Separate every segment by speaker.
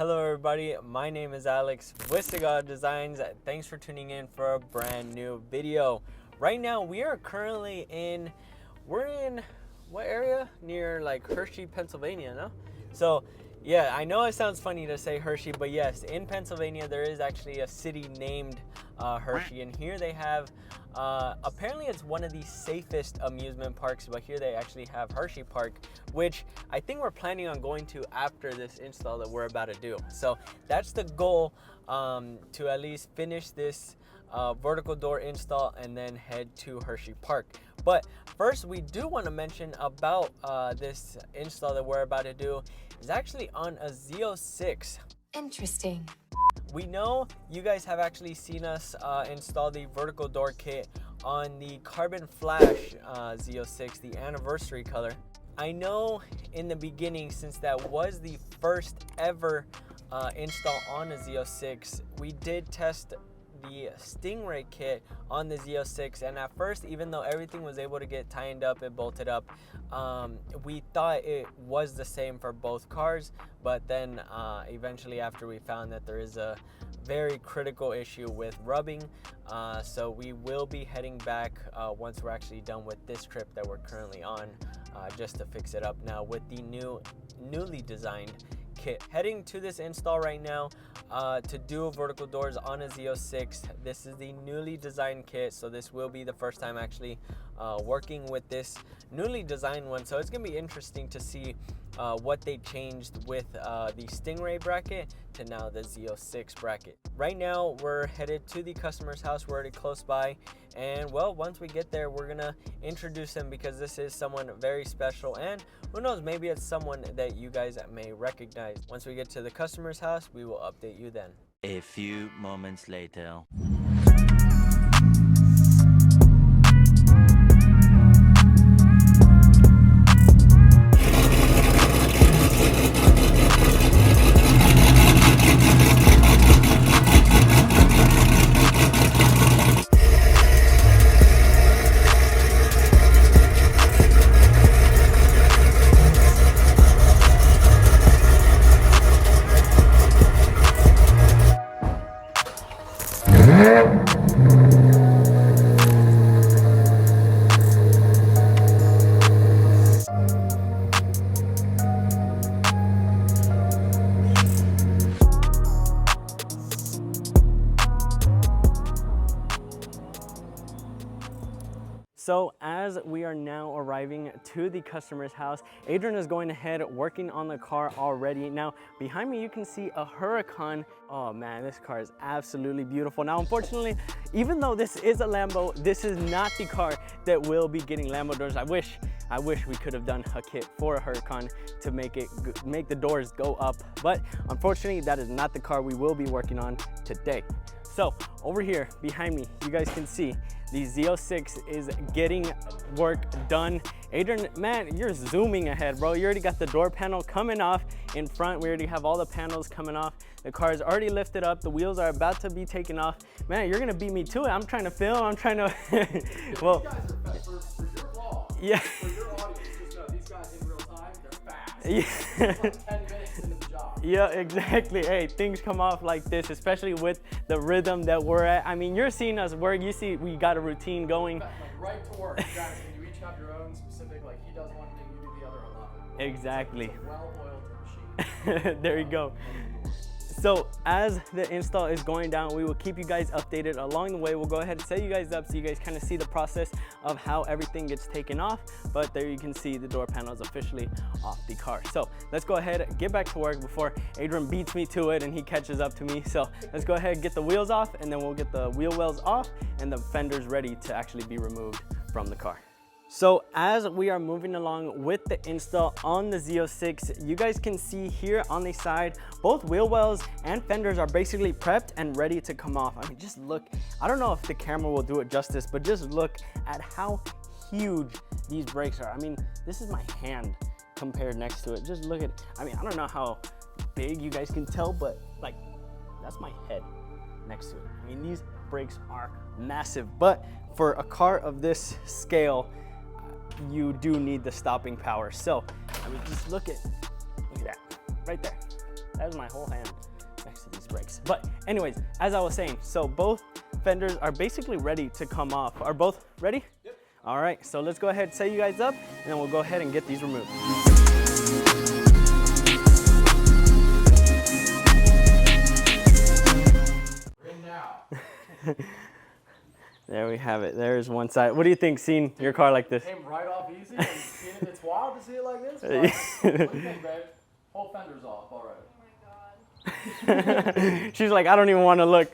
Speaker 1: Hello everybody, my name is Alex with Sigala Designs. Thanks for tuning in for a brand new video. Right now we are currently we're in what area? Near like Hershey, Pennsylvania, no? So yeah, I know it sounds funny to say Hershey, but yes, in Pennsylvania there is actually a city named Hershey, and here they have apparently it's one of the safest amusement parks, but here they actually have Hershey Park, which I think we're planning on going to after this install that we're about to do. So that's the goal, to at least finish this vertical door install and then head to Hershey Park. But first, we do want to mention about this install that we're about to do is actually on a Z06.
Speaker 2: Interesting.
Speaker 1: We know you guys have actually seen us install the vertical door kit on the Carbon Flash Z06, the anniversary color. I know in the beginning, since that was the first ever install on a Z06, we did test the Stingray kit on the Z06, and at first, even though everything was able to get tightened up and bolted up, we thought it was the same for both cars. But then eventually, after we found that there is a very critical issue with rubbing, so we will be heading back once we're actually done with this trip that we're currently on, just to fix it up now with the newly designed kit. Heading to this install right now to do vertical doors on a Z06. This is the newly designed kit, so this will be the first time actually working with this newly designed one. So it's gonna be interesting to see what they changed with the Stingray bracket to now the Z06 bracket. Right now we're headed to the customer's house. We're already close by, and well, once we get there, we're gonna introduce him because this is someone very special, and who knows, maybe it's someone that you guys may recognize. Once we get to the customer's house, we will update you then.
Speaker 3: A few moments later.
Speaker 1: So as we are now arriving to the customer's house, Adrian is going ahead working on the car already. Now behind me you can see a Huracan. Oh man, this car is absolutely beautiful. Now unfortunately, even though this is a Lambo, this is not the car that will be getting Lambo doors. I wish we could have done a kit for a Huracan to make the doors go up, but unfortunately that is not the car we will be working on today. So over here behind me, you guys can see the Z06 is getting work done. Adrian, man, you're zooming ahead, bro. You already got the door panel coming off in front. We already have all the panels coming off. The car is already lifted up. The wheels are about to be taken off. Man, you're gonna beat me to it. I'm trying to film. I'm trying to, well.
Speaker 4: These guys are fast. For your vlog,
Speaker 1: yeah.
Speaker 4: For your audience, just know these guys in real time, they're fast.
Speaker 1: Yeah.
Speaker 4: It's like 10 minutes into the job.
Speaker 1: Yeah, exactly. Hey, things come off like this, especially with the rhythm that we're at. I mean, you're seeing us work. You see we got a routine going.
Speaker 4: Like right to work, you guys, and you each have your own specific, like he does one thing, you do the other, I love it.
Speaker 1: Exactly.
Speaker 4: It's a well-oiled machine.
Speaker 1: There you go. So as the install is going down, we will keep you guys updated along the way. We'll go ahead and set you guys up so you guys kind of see the process of how everything gets taken off. But there you can see the door panel is officially off the car. So let's go ahead and get back to work before Adrian beats me to it and he catches up to me. So let's go ahead and get the wheels off, and then we'll get the wheel wells off and the fenders ready to actually be removed from the car. So as we are moving along with the install on the Z06, you guys can see here on the side, both wheel wells and fenders are basically prepped and ready to come off. I mean, just look, I don't know if the camera will do it justice, but just look at how huge these brakes are. I mean, this is my hand compared next to it. Just look at, I mean, I don't know how big you guys can tell, but like, that's my head next to it. I mean, these brakes are massive, but for a car of this scale, you do need the stopping power. So I mean, just look at that right there. That was my whole hand next to these brakes. But anyways, as I was saying, so both fenders are basically ready to come off. Are both ready?
Speaker 4: Yep.
Speaker 1: All right, so let's go ahead and set you guys up, and then we'll go ahead and get these removed.
Speaker 4: In now.
Speaker 1: There we have it. There's one side. What do you think, seeing your car like this?
Speaker 4: Came right off easy. And seeing it, it's wild to see it like this. But what do you think, babe? Whole fender's off. All right.
Speaker 1: She's like, I don't even want to look.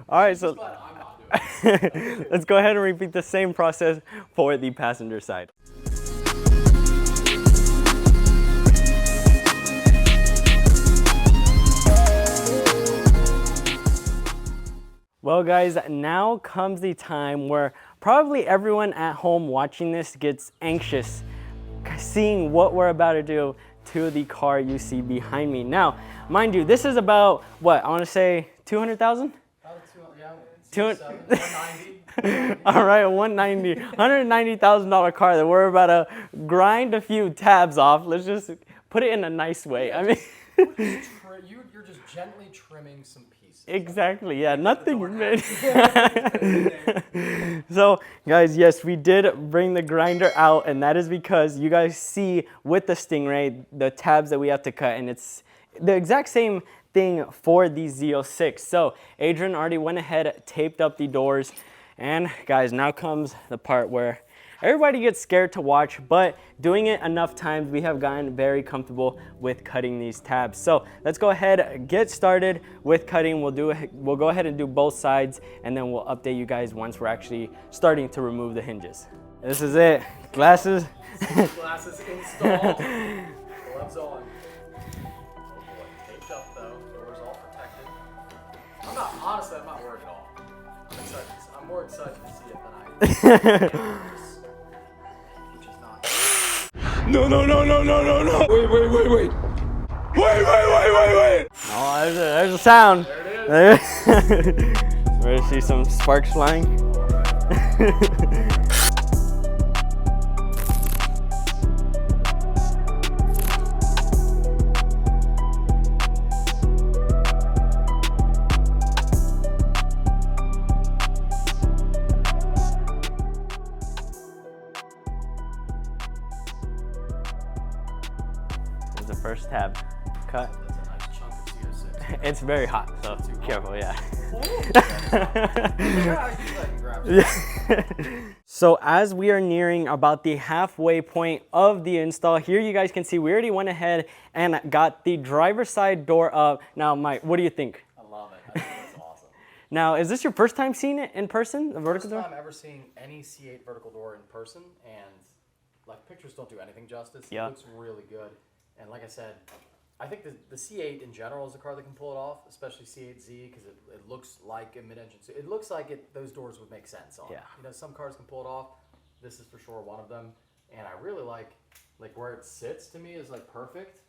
Speaker 1: All right, so
Speaker 4: But I'm not doing it.
Speaker 1: let's go ahead and repeat the same process for the passenger side. Well guys, now comes the time where probably everyone at home watching this gets anxious seeing what we're about to do to the car you see behind me. Now, mind you, this is about, what, I want to say 200,000?
Speaker 4: Yeah,
Speaker 1: 190. All right, $190,000 car that we're about to grind a few tabs off. Let's just put it in a nice way. I mean,
Speaker 4: you're just gently trimming some pieces.
Speaker 1: exactly, yeah, nothing. So, guys, yes, we did bring the grinder out, and that is because you guys see with the Stingray the tabs that we have to cut, and it's the exact same thing for the Z06. So Adrian already went ahead, taped up the doors, and guys, now comes the part where everybody gets scared to watch, but doing it enough times, we have gotten very comfortable with cutting these tabs. So let's go ahead, get started with cutting. We'll go ahead and do both sides, and then we'll update you guys once we're actually starting to remove the hinges. This is it, glasses.
Speaker 4: Glasses installed. Gloves on. Honestly, I'm not worried at all. I'm excited. I'm more excited to see it than I am. Which is not.
Speaker 2: No. Wait.
Speaker 1: Oh, there's a sound.
Speaker 4: There it is.
Speaker 1: Ready to see some sparks flying? The first tab cut.
Speaker 4: That's a nice chunk of Z06.
Speaker 1: It's very hot, so
Speaker 4: Too hot.
Speaker 1: careful, yeah.
Speaker 4: Yeah.
Speaker 1: So as we are nearing about the halfway point of the install, here you guys can see we already went ahead and got the driver's side door up. Now, Mike, what do you think?
Speaker 4: I love it. I think it's awesome.
Speaker 1: Now, is this your first time seeing it in person, the vertical door?
Speaker 4: First time ever seeing any C8 vertical door in person, and like pictures don't do anything justice.
Speaker 1: Yeah.
Speaker 4: It looks really good. And like I said, I think the C8 in general is a car that can pull it off, especially C8Z, because it looks like a mid-engine. It looks like those doors would make sense on.
Speaker 1: Yeah.
Speaker 4: You know, some cars can pull it off. This is for sure one of them. And I really like where it sits to me is like perfect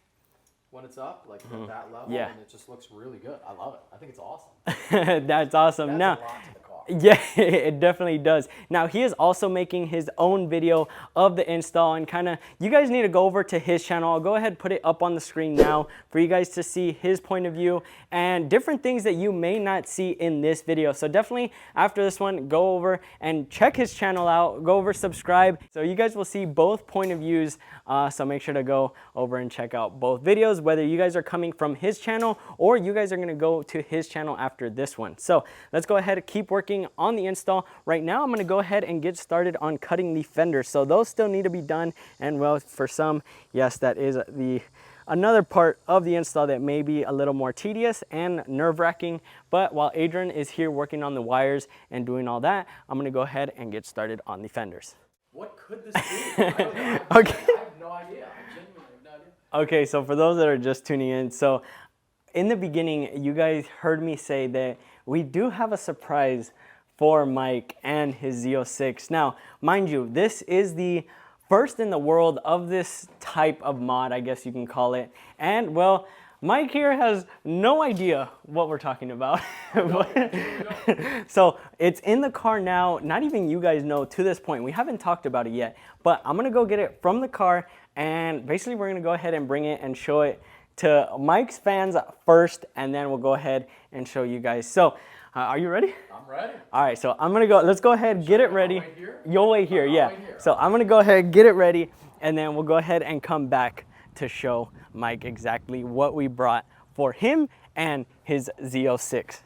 Speaker 4: when it's up, like at that level.
Speaker 1: Yeah.
Speaker 4: And it just looks really good. I love it. I think it's awesome.
Speaker 1: That's awesome.
Speaker 4: That's
Speaker 1: Now,
Speaker 4: a lot to the car.
Speaker 1: yeah, it definitely does. Now, he is also making his own video of the install, and kind of, you guys need to go over to his channel. I'll go ahead and put it up on the screen now for you guys to see his point of view and different things that you may not see in this video. So definitely after this one, go over and check his channel out. Go over, subscribe. So you guys will see both point of views. So make sure to go over and check out both videos, whether you guys are coming from his channel or you guys are going to go to his channel after this one. So let's go ahead and keep working on the install. Right now, I'm going to go ahead and get started on cutting the fenders. So those still need to be done. And well, for some, yes, that is another part of the install that may be a little more tedious and nerve-wracking. But while Adrian is here working on the wires and doing all that, I'm going to go ahead and get started on the fenders.
Speaker 4: What could this be? I
Speaker 1: Okay.
Speaker 4: have no idea. I genuinely have no idea.
Speaker 1: Okay, so for those that are just tuning in, so in the beginning, you guys heard me say that we do have a surprise for Mike and his Z06. Now, mind you, this is the first in the world of this type of mod, I guess you can call it. And well, Mike here has no idea what we're talking about. So it's in the car now. Not even you guys know to this point. We haven't talked about it yet, but I'm gonna go get it from the car, and basically we're gonna go ahead and bring it and show it to Mike's fans first, and then we'll go ahead and show you guys. So, are you ready?
Speaker 4: I'm ready.
Speaker 1: All right, so I'm gonna go, let's go ahead, get it ready.
Speaker 4: Wait here?
Speaker 1: You'll wait here, yeah.
Speaker 4: wait here.
Speaker 1: So I'm gonna go ahead, get it ready, and then we'll go ahead and come back to show Mike exactly what we brought for him and his Z06.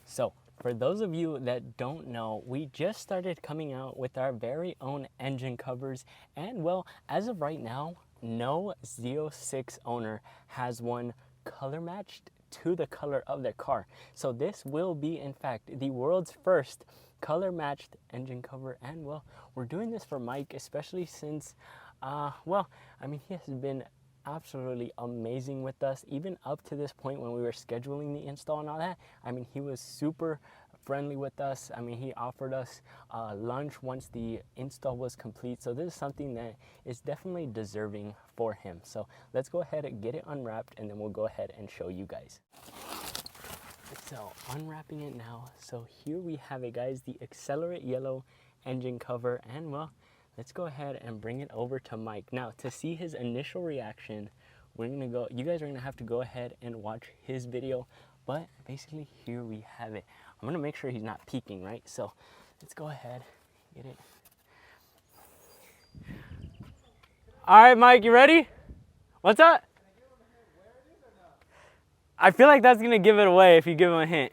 Speaker 1: So, for those of you that don't know, we just started coming out with our very own engine covers, and well, as of right now, no Z06 owner has one color matched to the color of their car. So this will be, in fact, the world's first color matched engine cover, and well, we're doing this for Mike, especially since, well, I mean, he has been absolutely amazing with us, even up to this point when we were scheduling the install and all that. I mean, he was super friendly with us. I mean, he offered us lunch once the install was complete. So this is something that is definitely deserving for him. So let's go ahead and get it unwrapped, and then we'll go ahead and show you guys. So unwrapping it now. So here we have it, guys, the Accelerate Yellow engine cover, and well, let's go ahead and bring it over to Mike. Now, to see his initial reaction, we're gonna go, you guys are gonna have to go ahead and watch his video, but basically here we have it. I'm gonna make sure he's not peeking, right? So let's go ahead, get it. All right, Mike, you ready? What's up? I feel like that's gonna give it away if you give him a hint.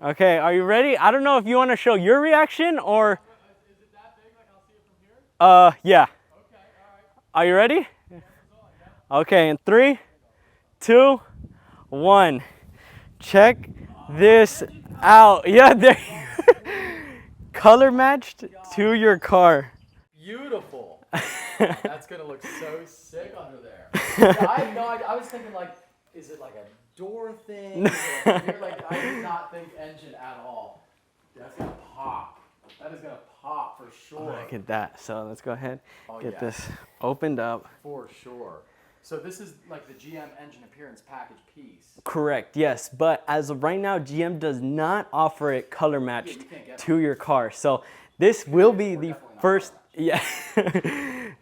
Speaker 1: Okay, are you ready? I don't know if you wanna show your reaction or...
Speaker 4: Is it that big, like I'll see it from here?
Speaker 1: Yeah.
Speaker 4: Okay, all right.
Speaker 1: Are you ready? Okay, in 3, 2, 1. Check this out. Yeah, there. Color matched to your car.
Speaker 4: Beautiful. That's gonna look so sick under there. Yeah, I have no idea. I was thinking like, is it like a door thing? Is it like, like I did not think engine at all. That's gonna pop. That is gonna pop for sure.
Speaker 1: Look at that. So let's go ahead, get
Speaker 4: yeah.
Speaker 1: this opened up.
Speaker 4: For sure. So this is like the GM engine appearance package piece.
Speaker 1: Correct, yes. But as of right now, GM does not offer it color matched to your car. So this will be the first, yeah.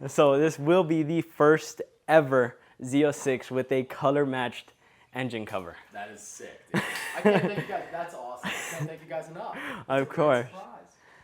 Speaker 1: So this will be the first ever Z06 with a color matched engine cover.
Speaker 4: That is sick, dude. I can't thank you guys. That's awesome. I can't thank you guys enough.
Speaker 1: Of course.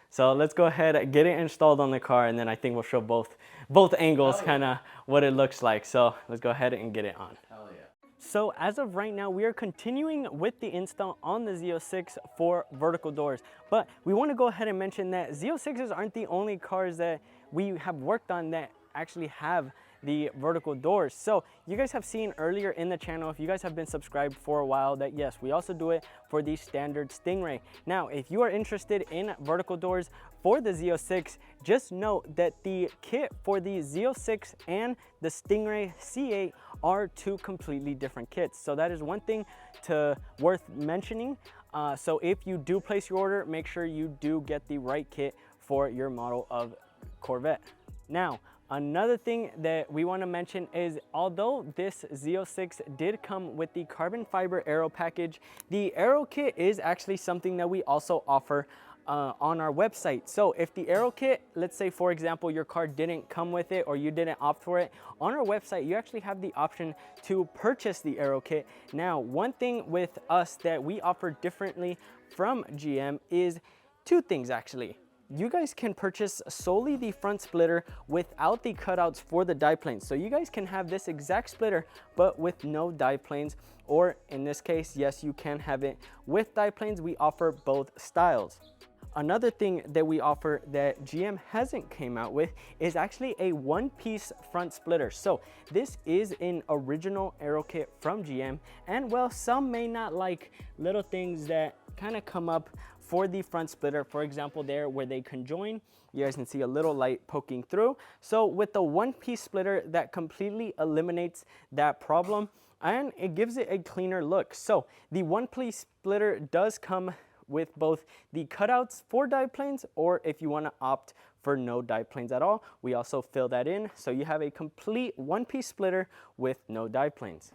Speaker 1: So let's go ahead and get it installed on the car, and then I think we'll show both angles kind of what it looks like. So let's go ahead and get it on.
Speaker 4: Hell yeah.
Speaker 1: So as of right now, we are continuing with the install on the Z06 for vertical doors. But we want to go ahead and mention that Z06s aren't the only cars that we have worked on that actually have the vertical doors. So you guys have seen earlier in the channel, if you guys have been subscribed for a while, that yes, we also do it for the standard Stingray. Now, if you are interested in vertical doors for the Z06, just note that the kit for the Z06 and the Stingray C8 are two completely different kits. So that is one thing worth mentioning. So if you do place your order, make sure you do get the right kit for your model of Corvette. Now, another thing that we want to mention is, although this Z06 did come with the carbon fiber Aero package, the Aero kit is actually something that we also offer on our website. So if the Aero kit, let's say for example, your car didn't come with it or you didn't opt for it, on our website you actually have the option to purchase the Aero kit. Now, one thing with us that we offer differently from GM is two things actually. You guys can purchase solely the front splitter without the cutouts for the dive planes. So you guys can have this exact splitter, but with no dive planes, or in this case, yes, you can have it with dive planes. We offer both styles. Another thing that we offer that GM hasn't came out with is actually a one-piece front splitter. So this is an original Aero kit from GM, and well, some may not like little things that kind of come up for the front splitter. For example, there where they conjoin, you guys can see a little light poking through. So with the one-piece splitter, that completely eliminates that problem and it gives it a cleaner look. So the one-piece splitter does come with both the cutouts for dive planes, or if you want to opt for no dive planes at all, we also fill that in. So you have a complete one-piece splitter with no dive planes.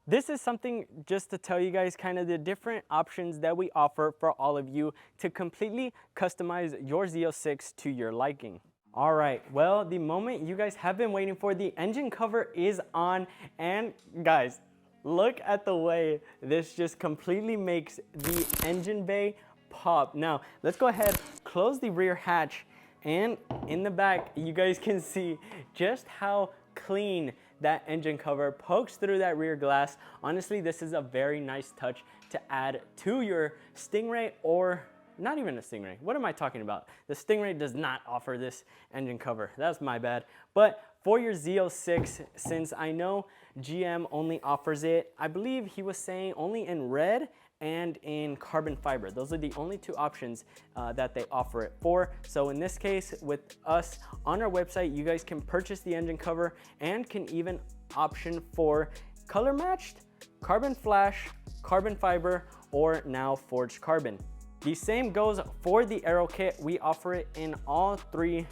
Speaker 1: This is something just to tell you guys kind of the different options that we offer for all of you to completely customize your Z06 to your liking. All right, well, the moment you guys have been waiting for, the engine cover is on, and guys, look at the way this just completely makes the engine bay pop. Now, let's go ahead, close the rear hatch, and in the back, you guys can see just how clean that engine cover pokes through that rear glass. Honestly, this is a very nice touch to add to your Stingray, or not even a Stingray. What am I talking about? The Stingray does not offer this engine cover. That's my bad. But for your Z06, since I know GM only offers it, I believe he was saying only in red and in carbon fiber. Those are the only two options that they offer it for. So in this case, with us on our website, you guys can purchase the engine cover and can even option for color matched, carbon flash, carbon fiber, or now forged carbon. The same goes for the Aero kit. We offer it in all three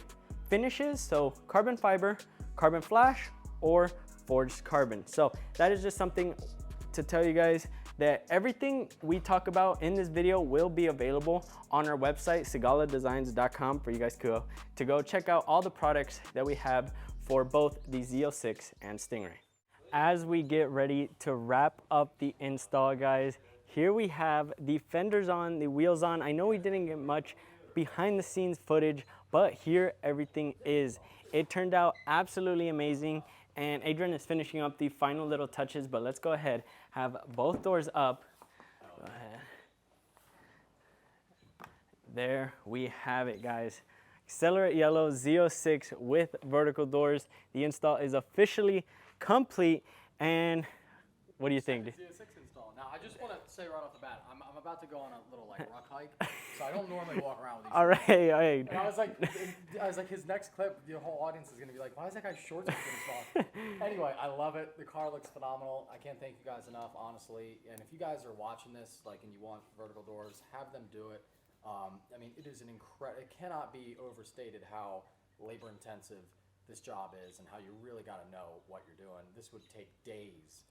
Speaker 1: finishes, so carbon fiber, carbon flash, or forged carbon. So that is just something to tell you guys that everything we talk about in this video will be available on our website, sigaladesigns.com, for you guys to go check out all the products that we have for both the Z06 and Stingray. As we get ready to wrap up the install, guys, here we have the fenders on, the wheels on. I know we didn't get much behind the scenes footage, but here everything is. It turned out absolutely amazing, and Adrian is finishing up the final little touches, but let's go ahead, have both doors up. Go ahead. There we have it, guys. Accelerate yellow Z06 with vertical doors. The install is officially complete, and what do you think?
Speaker 4: Z06 install. Now, I just want to say right off the bat, I'm about to go on a little rock hike, so I don't normally walk around with these.
Speaker 1: All right.
Speaker 4: And I was like, his next clip, the whole audience is gonna be like, why is that guy's shorts so Anyway, I love it. The car looks phenomenal. I can't thank you guys enough, honestly. And if you guys are watching this, and you want vertical doors, have them do it. I mean, it is it cannot be overstated how labor intensive this job is and how you really got to know what you're doing. This would take days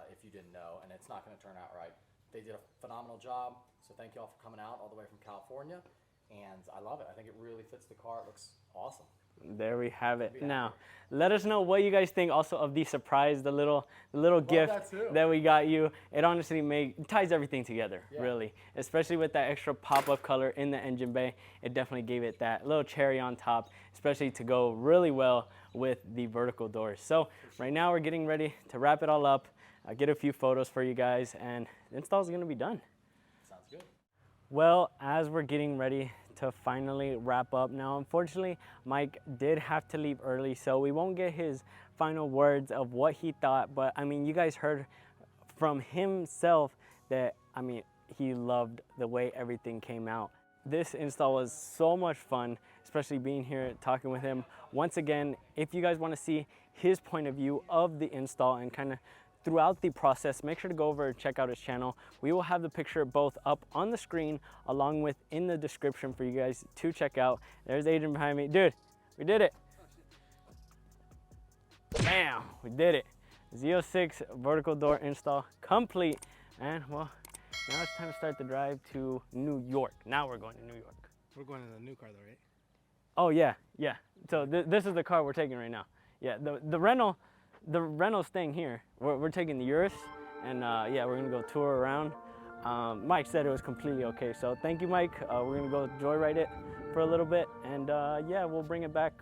Speaker 4: if you didn't know, and it's not going to turn out right. They did a phenomenal job, so thank you all for coming out all the way from California, and I love it. I think it really fits the car. It looks awesome.
Speaker 1: There we have it. Now, let us know what you guys think also of the surprise, the little gift that we got you. It honestly ties everything together, really. Especially with that extra pop-up color in the engine bay. It definitely gave it that little cherry on top, especially to go really well with the vertical doors. So right now we're getting ready to wrap it all up, get a few photos for you guys, and the install is gonna be done.
Speaker 4: Sounds good.
Speaker 1: Well, as we're getting ready to finally wrap up now, unfortunately, Mike did have to leave early, so we won't get his final words of what he thought, but I mean, you guys heard from himself that, I mean, he loved the way everything came out. This install was so much fun, especially being here talking with him. Once again, if you guys want to see his point of view of the install and kind of throughout the process, make sure to go over and check out his channel. We will have the picture both up on the screen along with in the description for you guys to check out. There's Adrian behind me. Dude, we did it. Bam, we did it. Z06 vertical door install complete. And well, now it's time to start the drive to New York. Now we're going to New York.
Speaker 2: We're going in the new car though, right?
Speaker 1: Oh yeah. So this is the car we're taking right now. Yeah, the rental's staying here. We're taking the Urus, and yeah, we're gonna go tour around. Mike said it was completely okay, so thank you, Mike. We're gonna go joyride it for a little bit, and yeah, we'll bring it back